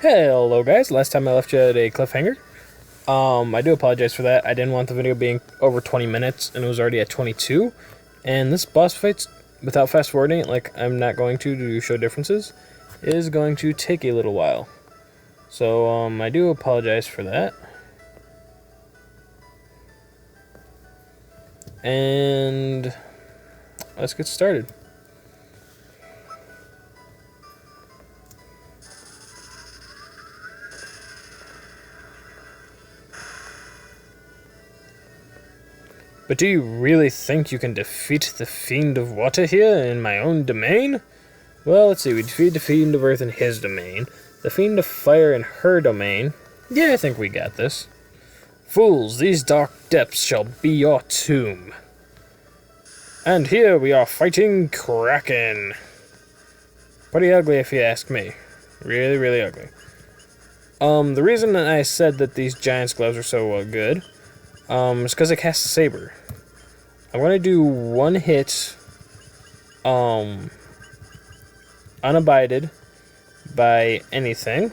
Hello guys, last time I left you at a cliffhanger. I do apologize for that. I didn't want the video being over 20 minutes and it was already at 22. And this boss fight, without fast forwarding it like I'm not going to show differences, is going to take a little while. So I do apologize for that. And let's get started. But do you really think you can defeat the Fiend of Water here in my own domain? Well, let's see, we defeat the Fiend of Earth in his domain, the Fiend of Fire in her domain. Yeah, I think we got this. Fools, these dark depths shall be your tomb. And here we are fighting Kraken. Pretty ugly if you ask me. Really, really ugly. The reason that I said that these Giant's gloves are so good is because I cast a Saber. I'm going to do one hit, unabided by anything.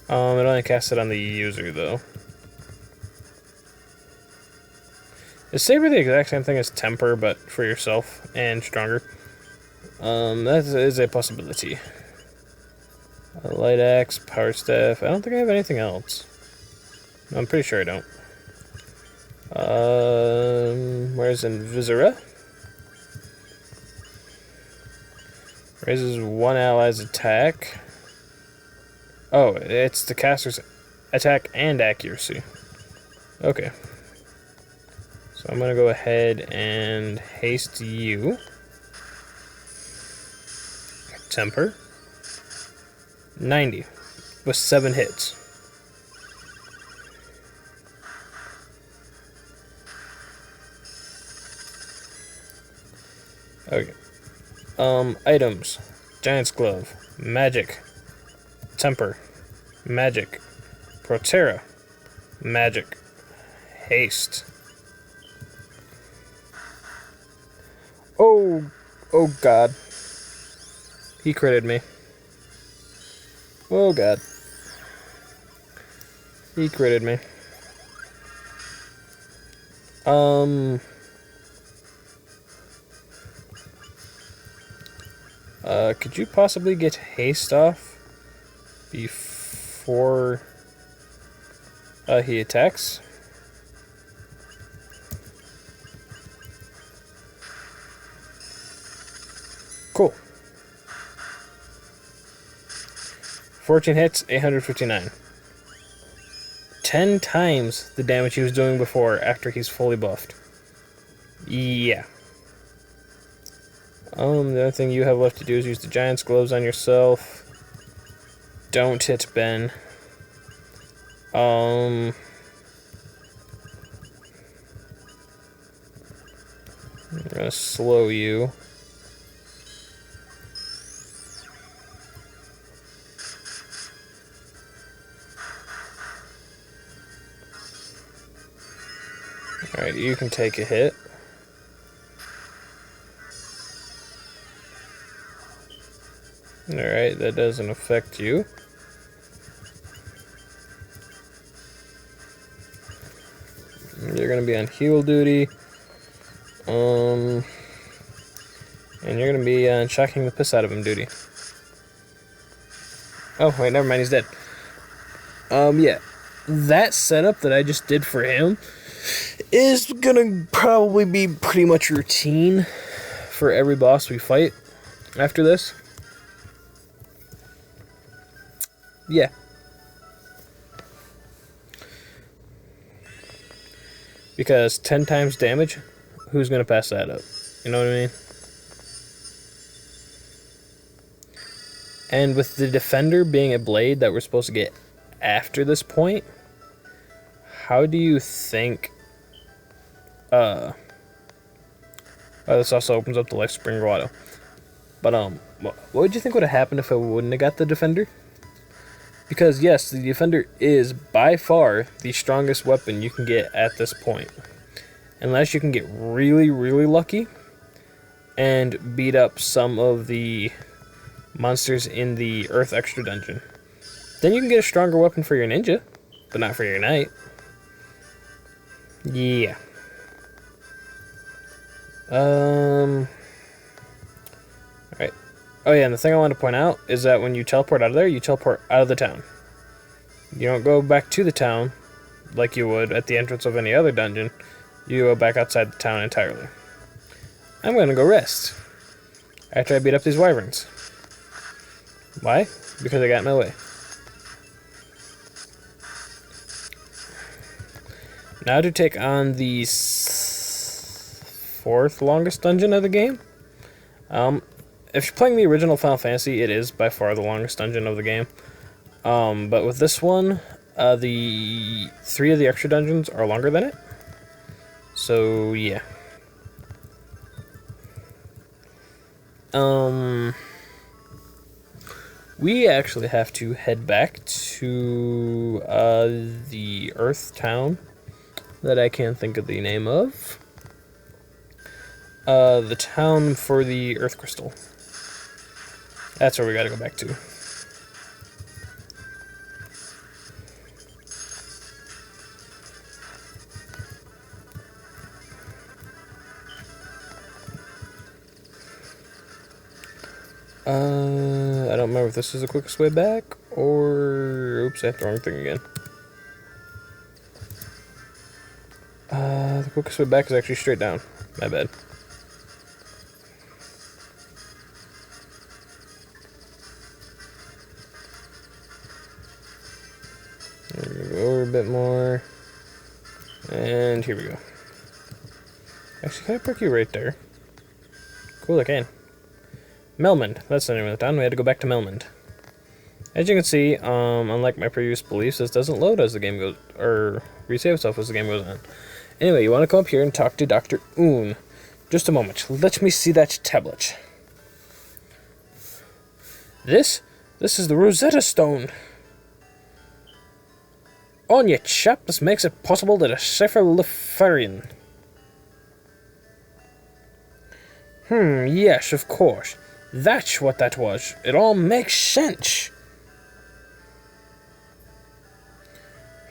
It only casts it on the user, though. Is Saber the exact same thing as Temper, but for yourself and stronger? That is a possibility. A light axe, power staff. I don't think I have anything else. I'm pretty sure I don't. Where's Invisora? Raises one ally's attack. Oh, it's the caster's attack and accuracy. Okay. So I'm gonna go ahead and haste you. Temper. 90 with 7 hits. Okay. Items. Giant's Glove. Magic. Temper. Magic. Protera. Magic. Haste. Oh god. He critted me. Oh god. He critted me. Could you possibly get haste off before he attacks? Cool. 14 hits, 859. 10 times the damage he was doing before after he's fully buffed. Yeah. The only thing you have left to do is use the Giant's Gloves on yourself. Don't hit Ben. I'm gonna slow you. Alright, you can take a hit. Alright, that doesn't affect you. You're gonna be on heal duty. And you're gonna be on shocking the piss out of him duty. Oh, wait, never mind, he's dead. Yeah. That setup that I just did for him is gonna probably be pretty much routine for every boss we fight after this. Yeah. Because 10 times damage, who's gonna pass that up? You know what I mean? And with the Defender being a blade that we're supposed to get after this point, how do you think this also opens up the Life Spring Grotto. But what would you think would have happened if I wouldn't have got the Defender? Because yes, the Defender is by far the strongest weapon you can get at this point. Unless you can get really, really lucky and beat up some of the monsters in the Earth Extra Dungeon. Then you can get a stronger weapon for your ninja, but not for your knight. Yeah. Alright. Oh yeah, and the thing I want to point out is that when you teleport out of there, you teleport out of the town. You don't go back to the town like you would at the entrance of any other dungeon. You go back outside the town entirely. I'm gonna go rest after I beat up these wyverns. Why? Because I got in my way. Now to take on the 4th longest dungeon of the game. If you're playing the original Final Fantasy, it is by far the longest dungeon of the game. But with this one, the 3 of the extra dungeons are longer than it. So, yeah. We actually have to head back to the Earth town that I can't think of the name of. The town for the Earth Crystal. That's where we gotta go back to. I don't remember if this is the quickest way back, or... Oops, I hit the wrong thing again. The quickest way back is actually straight down. My bad. Go over a bit more. And here we go. Actually, can I park you right there? Cool, I can. Melmond, that's the name of the town. We had to go back to Melmond. As you can see, unlike my previous beliefs, this doesn't load as the game goes, or resave itself as the game goes on. Anyway, you want to come up here and talk to Dr. Oon. Just a moment. Let me see that tablet. This is the Rosetta Stone. On you, chap. This makes it possible to decipher Lefarian. Yes, of course. That's what that was. It all makes sense.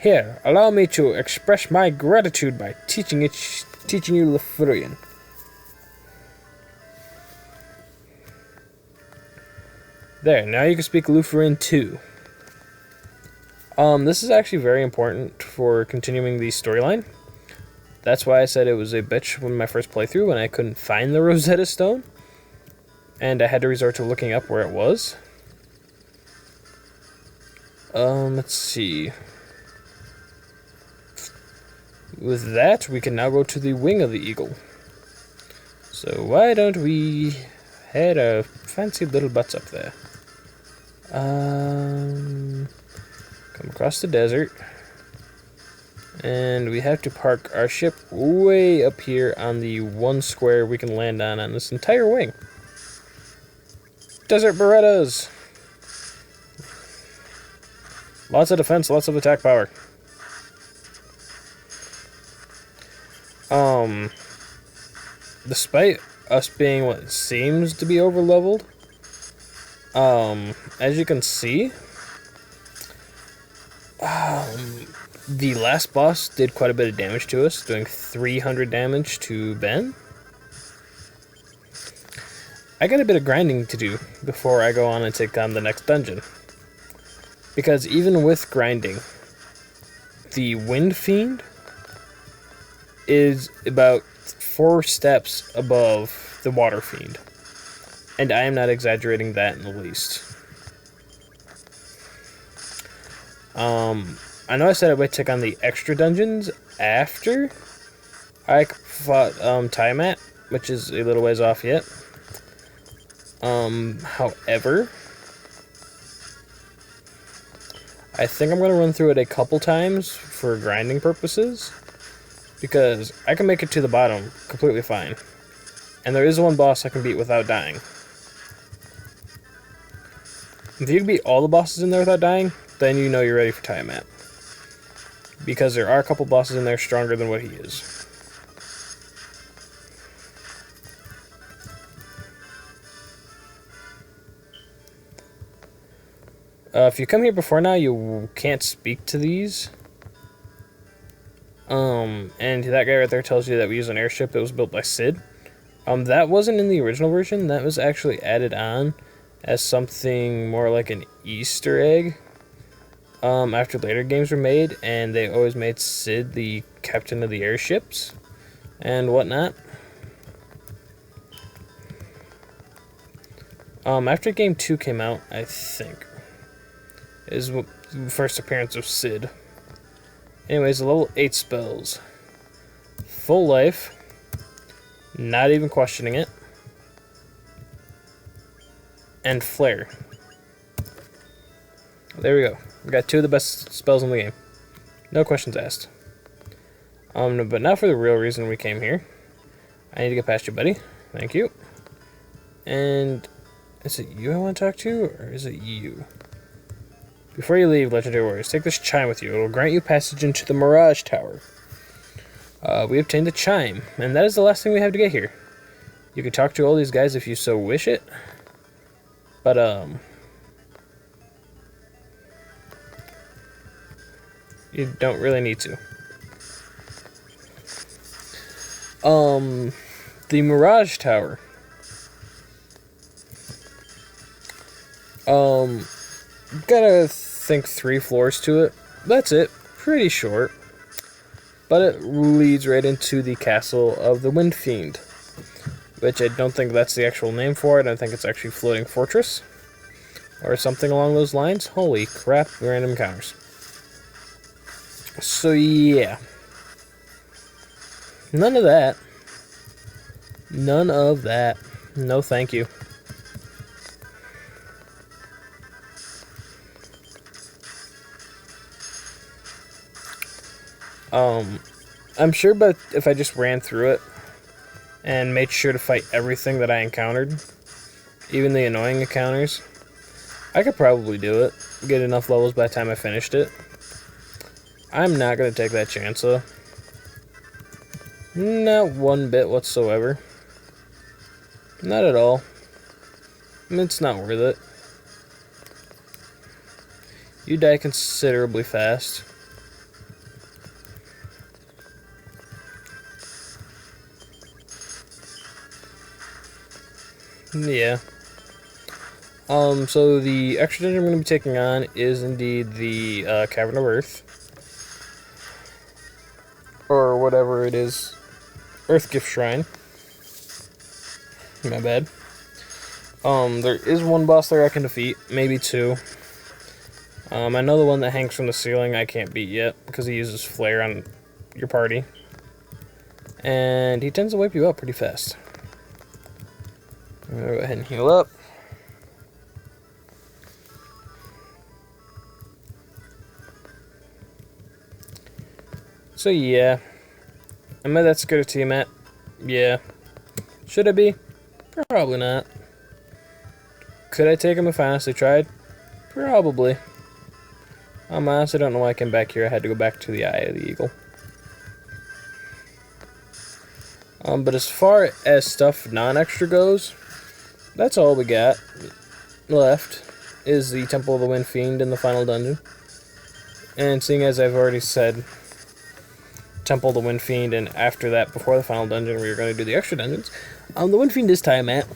Here, allow me to express my gratitude by teaching you Lefarian. There, now you can speak Lufarian too. This is actually very important for continuing the storyline. That's why I said it was a bitch when my first playthrough, when I couldn't find the Rosetta Stone. And I had to resort to looking up where it was. Let's see. With that, we can now go to the wing of the eagle. So why don't we head our fancy little butts up there? Come across the desert. And we have to park our ship way up here on the one square we can land on this entire wing. Desert Berettas! Lots of defense, lots of attack power. Despite us being what seems to be over-leveled, as you can see, the last boss did quite a bit of damage to us, doing 300 damage to Ben. I got a bit of grinding to do before I go on and take on the next dungeon. Because even with grinding, the Wind Fiend is about 4 steps above the Water Fiend. And I am not exaggerating that in the least. I know I said I would take on the extra dungeons after I fought Tiamat, which is a little ways off yet. However, I think I'm going to run through it a couple times for grinding purposes, because I can make it to the bottom completely fine. And there is one boss I can beat without dying. If you can beat all the bosses in there without dying, then you know you're ready for Tiamat. Because there are a couple bosses in there stronger than what he is. If you come here before now, you can't speak to these. And that guy right there tells you that we use an airship that was built by Sid. That wasn't in the original version. That was actually added on as something more like an Easter egg. After later games were made, and they always made Sid the captain of the airships and whatnot. After Game 2 came out, I think, is the first appearance of Sid. Anyways, level 8 spells. Full life. Not even questioning it. And flare. There we go. We got 2 of the best spells in the game. No questions asked. But now for the real reason we came here. I need to get past you, buddy. Thank you. And is it you I want to talk to, or is it you? Before you leave, Legendary Warriors, take this chime with you. It will grant you passage into the Mirage Tower. We obtained the chime, and that is the last thing we have to get here. You can talk to all these guys if you so wish it, but, you don't really need to. The Mirage Tower. Gotta think 3 floors to it. That's it. Pretty short. But it leads right into the castle of the Wind Fiend, which I don't think that's the actual name for it. I think it's actually Floating Fortress or something along those lines. Holy crap, random encounters. So yeah. None of that. None of that. No thank you. I'm sure, but if I just ran through it and made sure to fight everything that I encountered, even the annoying encounters, I could probably do it. Get enough levels by the time I finished it. I'm not going to take that chance, though. Not one bit whatsoever. Not at all. It's not worth it. You die considerably fast. Yeah. So the extra dungeon I'm going to be taking on is indeed the Cavern of Earth. Or whatever it is. Earth Gift Shrine. My bad. There is one boss there I can defeat. Maybe 2. I know the one that hangs from the ceiling I can't beat yet, because he uses flare on your party. And he tends to wipe you up pretty fast. I'm going to go ahead and heal up. So yeah. Am I that scared of Tiamat? Yeah. Should I be? Probably not. Could I take him if I honestly tried? Probably. I honestly don't know why I came back here. I had to go back to the Eye of the Eagle. But as far as stuff non-extra goes, that's all we got left, is the Temple of the Wind Fiend in the final dungeon. And seeing as I've already said Temple of the Wind Fiend, and after that, before the final dungeon, we were going to do the extra dungeons, the Wind Fiend is Tiamat.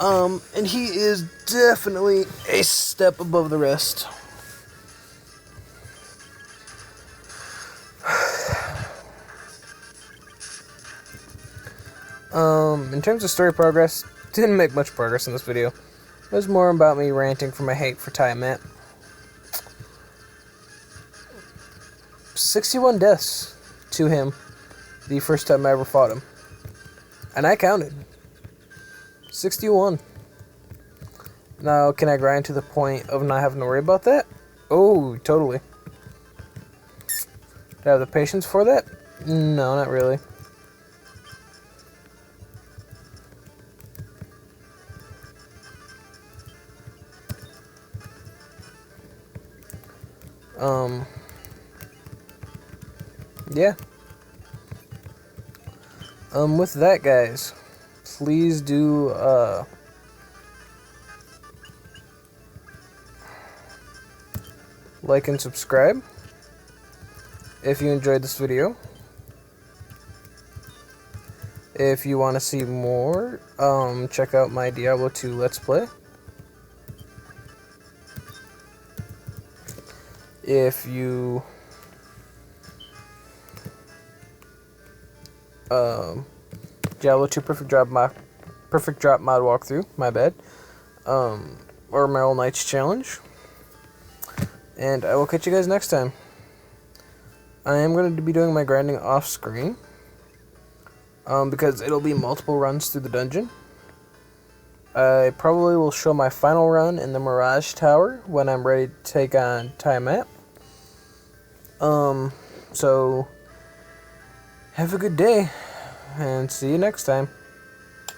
And he is definitely a step above the rest. In terms of story progress, didn't make much progress in this video. It was more about me ranting for my hate for Tiamat. 61 deaths to him the first time I ever fought him. And I counted. 61. Now, can I grind to the point of not having to worry about that? Oh, totally. Do I have the patience for that? No, not really. Yeah. With that, guys, please do, like and subscribe if you enjoyed this video. If you want to see more, check out my Diablo 2 Let's Play. If you Diablo 2 Perfect Drop mod walkthrough, my bad. Or my All Knights challenge. And I will catch you guys next time. I am going to be doing my grinding off screen. Because it'll be multiple runs through the dungeon. I probably will show my final run in the Mirage Tower when I'm ready to take on Tiamat. So have a good day and see you next time.